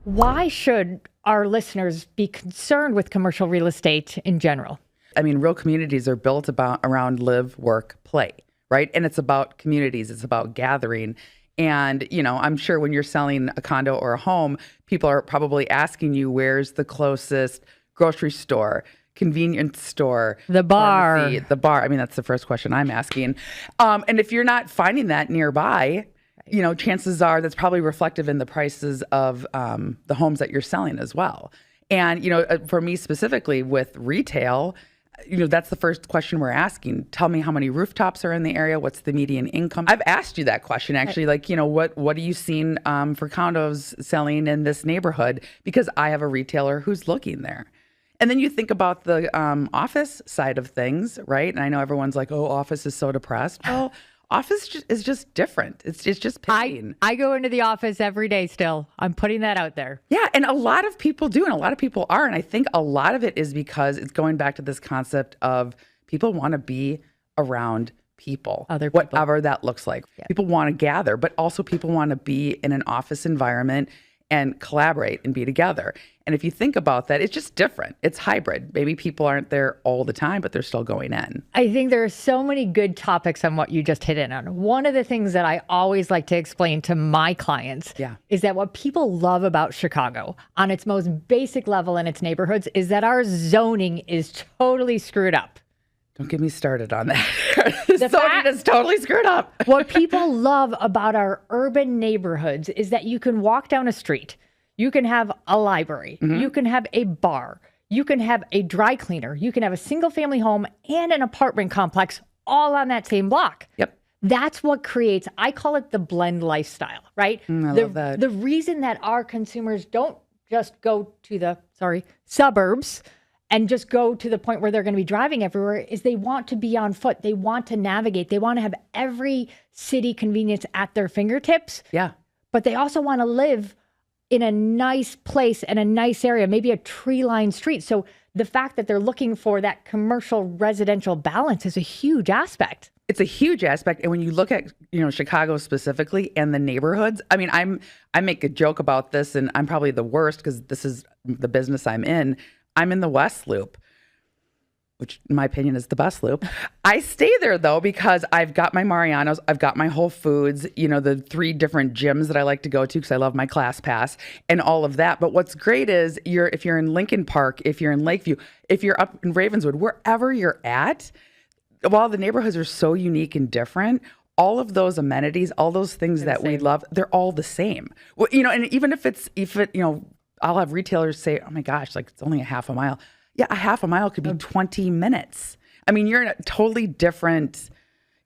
Why should our listeners be concerned with commercial real estate in general? I mean, real communities are built around live, work, play, right? And it's about communities. It's about gathering. And, I'm sure when you're selling a condo or a home, people are probably asking you, where's the closest grocery store, convenience store, the bar, pharmacy, the bar. I mean, that's the first question I'm asking. And if you're not finding that nearby, chances are that's probably reflective in the prices of the homes that you're selling as well. And, for me specifically with retail, that's the first question we're asking. Tell me how many rooftops are in the area. What's the median income? I've asked you that question, actually, what are you seeing for condos selling in this neighborhood? Because I have a retailer who's looking there. And then you think about the office side of things, right? And I know everyone's like, oh, office is so depressed. Well, office is just different. It's just paying. I go into the office every day still. I'm putting that out there. Yeah, and a lot of people do, and a lot of people are. And I think a lot of it is because it's going back to this concept of people want to be around people, other people, whatever that looks like. Yeah. People want to gather, but also people want to be in an office environment and collaborate and be together. And if you think about that, it's just different. It's hybrid. Maybe people aren't there all the time, but they're still going in. I think there are so many good topics on what you just hit in on. One of the things that I always like to explain to my clients is that what people love about Chicago on its most basic level in its neighborhoods is that our zoning is totally screwed up. Don't get me started on that. The zoning is totally screwed up. What people love about our urban neighborhoods is that you can walk down a street. You can have a library. Mm-hmm. You can have a bar. You can have a dry cleaner. You can have a single family home and an apartment complex all on that same block. Yep. That's what creates, I call it the blend lifestyle, right? I love that. The reason that our consumers don't just go to the, suburbs and just go to the point where they're going to be driving everywhere is they want to be on foot. They want to navigate. They want to have every city convenience at their fingertips. Yeah. But they also want to live in a nice place and a nice area, maybe a tree-lined street. So the fact that they're looking for that commercial residential balance is a huge aspect. It's a huge aspect. And when you look at, Chicago specifically and the neighborhoods, I mean, I make a joke about this, and I'm probably the worst because this is the business I'm in. I'm in the West Loop, which in my opinion is the best loop. I stay there though, because I've got my Mariano's, I've got my Whole Foods, the 3 different gyms that I like to go to because I love my Class Pass and all of that. But what's great is if you're in Lincoln Park, if you're in Lakeview, if you're up in Ravenswood, wherever you're at, while the neighborhoods are so unique and different, all of those amenities, all those things that we love, they're all the same. Well, and even if I'll have retailers say, oh my gosh, it's only a half a mile. Yeah, a half a mile could be 20 minutes. I mean, you're in a totally different,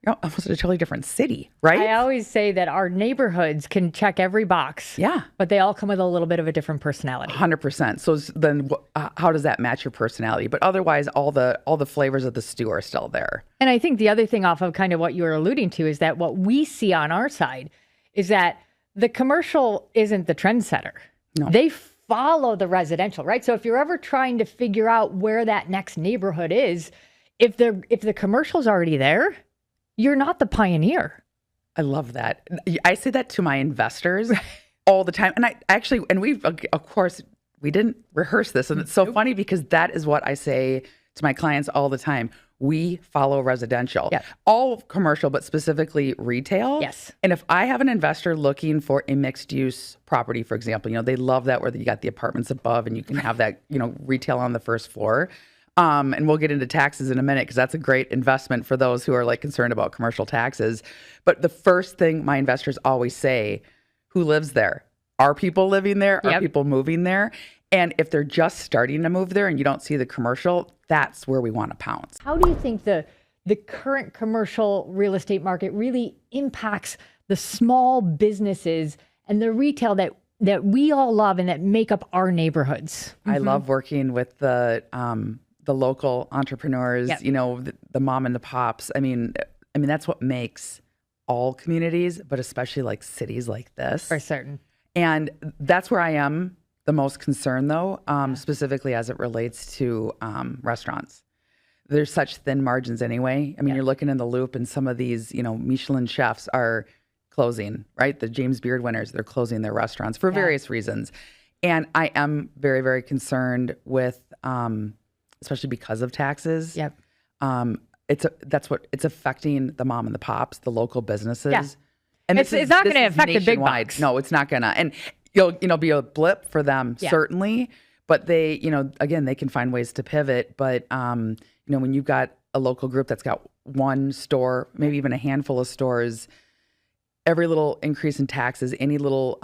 almost a totally different city, right? I always say that our neighborhoods can check every box. Yeah. But they all come with a little bit of a different personality. 100%. So then how does that match your personality? But otherwise, all the flavors of the stew are still there. And I think the other thing off of kind of what you were alluding to is that what we see on our side is that the commercial isn't the trendsetter. No. They follow the residential, right? So if you're ever trying to figure out where that next neighborhood is, if the commercial's already there, you're not the pioneer. I love that. I say that to my investors all the time. And we've, of course, we didn't rehearse this. And it's so funny because that is what I say to my clients all the time. We follow residential, all commercial, but specifically retail. Yes. And if I have an investor looking for a mixed use property, for example, they love that where you got the apartments above and you can have that, retail on the first floor. And we'll get into taxes in a minute because that's a great investment for those who are concerned about commercial taxes. But the first thing my investors always say, who lives there? Are people living there? Are people moving there? And if they're just starting to move there and you don't see the commercial, that's where we want to pounce. How do you think the current commercial real estate market really impacts the small businesses and the retail that we all love and that make up our neighborhoods? I love working with the local entrepreneurs, the mom and the pops. I mean, that's what makes all communities, but especially cities like this. For certain. And that's where I am the most concerned, though, specifically as it relates to restaurants. There's such thin margins anyway. I mean, you're looking in the Loop and some of these, Michelin chefs are closing, right? The James Beard winners, they're closing their restaurants for various reasons. And I am very, very concerned with, especially because of taxes. Yep. It's affecting the mom and the pops, the local businesses. Yeah. And It's not going to affect the big nationwide. bucks. No, it's not going to. And you'll be a blip for them, certainly. But they, again, they can find ways to pivot. But, when you've got a local group that's got one store, maybe even a handful of stores, every little increase in taxes, any little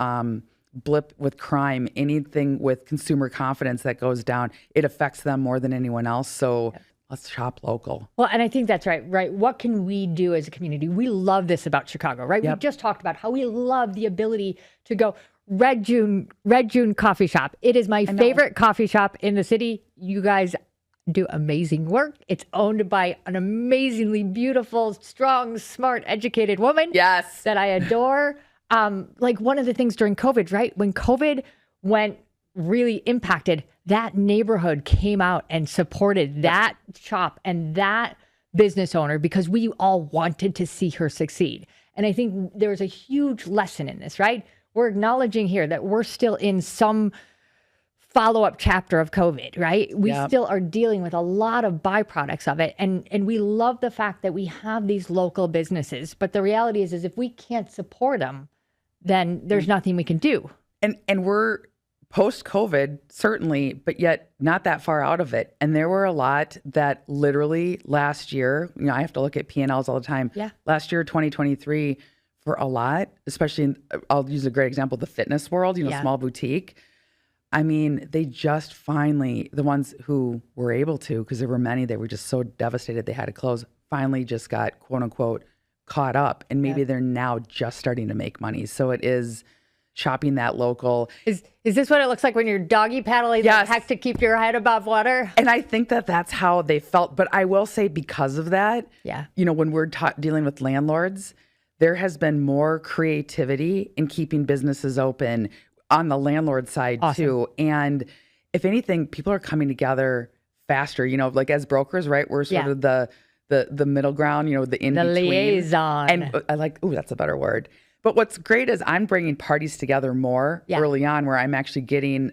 blip with crime, anything with consumer confidence that goes down, it affects them more than anyone else. So let's shop local. Well, and I think that's right? What can we do as a community? We love this about Chicago, right? Yep. We just talked about how we love the ability to go Red June Coffee Shop. It is my favorite coffee shop in the city. You guys do amazing work. It's owned by an amazingly beautiful, strong, smart, educated woman. Yes. That I adore. Like one of the things during COVID, right? When COVID went really impacted, that neighborhood came out and supported that shop and that business owner because we all wanted to see her succeed. And I think there's a huge lesson in this, right? We're acknowledging here that we're still in some follow-up chapter of COVID, right? We still are dealing with a lot of byproducts of it. And we love the fact that we have these local businesses. But the reality is if we can't support them, then there's nothing we can do. And we're post-COVID, certainly, but yet not that far out of it. And there were a lot that literally last year, I have to look at P&Ls all the time. Yeah. Last year, 2023, for a lot, especially I'll use a great example, the fitness world, small boutique. I mean, they just finally, the ones who were able to, because there were many that were just so devastated they had to close, finally just got, quote unquote, caught up. And maybe they're now just starting to make money. So it is shopping that local. Is this what it looks like when you're doggy paddling the heck to keep your head above water? And I think that that's how they felt. But I will say because of that, when we're dealing with landlords, there has been more creativity in keeping businesses open on the landlord side too. And if anything, people are coming together faster, like as brokers, right? We're sort of the middle ground, the in-between. The liaison. And I like, that's a better word. But what's great is I'm bringing parties together more early on where I'm actually getting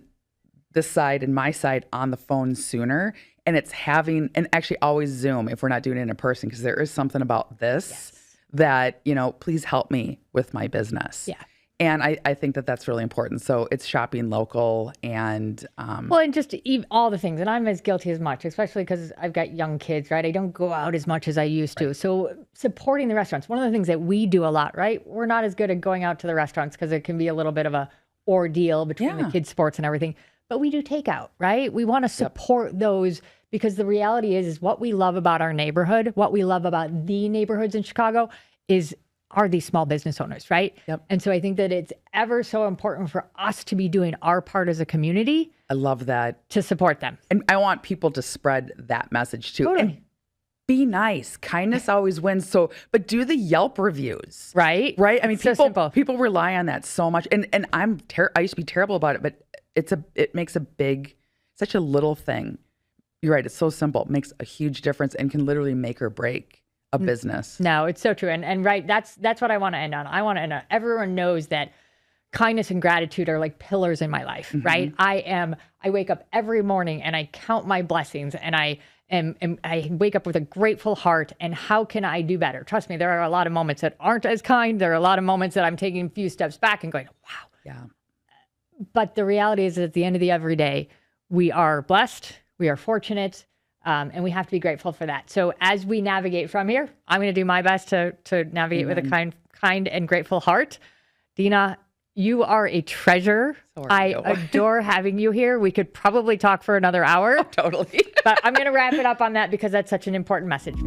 this side and my side on the phone sooner. And it's and actually always Zoom if we're not doing it in person, because there is something about this that, please help me with my business. Yeah. And I think that that's really important. So it's shopping local and... and just all the things. And I'm as guilty as much, especially because I've got young kids, right? I don't go out as much as I used to. So supporting the restaurants, one of the things that we do a lot, right? We're not as good at going out to the restaurants because it can be a little bit of a ordeal between the kids' sports and everything. But we do takeout, right? We want to support those because the reality is what we love about our neighborhood, what we love about the neighborhoods in Chicago are these small business owners, right? Yep. And so I think that it's ever so important for us to be doing our part as a community. I love that. To support them. And I want people to spread that message too. Totally. And be nice. Kindness always wins. But do the Yelp reviews. Right? Right? I mean, So people rely on that so much. And I used to be terrible about it, but it makes such a little thing. You're right. It's so simple. It makes a huge difference and can literally make or break a business. No, it's so true. And right, that's what I want to end on. I want to end on. Everyone knows that kindness and gratitude are like pillars in my life, right? I wake up every morning and I count my blessings and I wake up with a grateful heart. And how can I do better? Trust me, there are a lot of moments that aren't as kind. There are a lot of moments that I'm taking a few steps back and going, wow. Yeah. But the reality is that at the end of the every day, we are blessed, we are fortunate, and we have to be grateful for that. So as we navigate from here, I'm going to do my best to navigate with a kind and grateful heart. Deena, you are a treasure. I adore having you here. We could probably talk for another hour. Oh, totally. But I'm going to wrap it up on that because that's such an important message.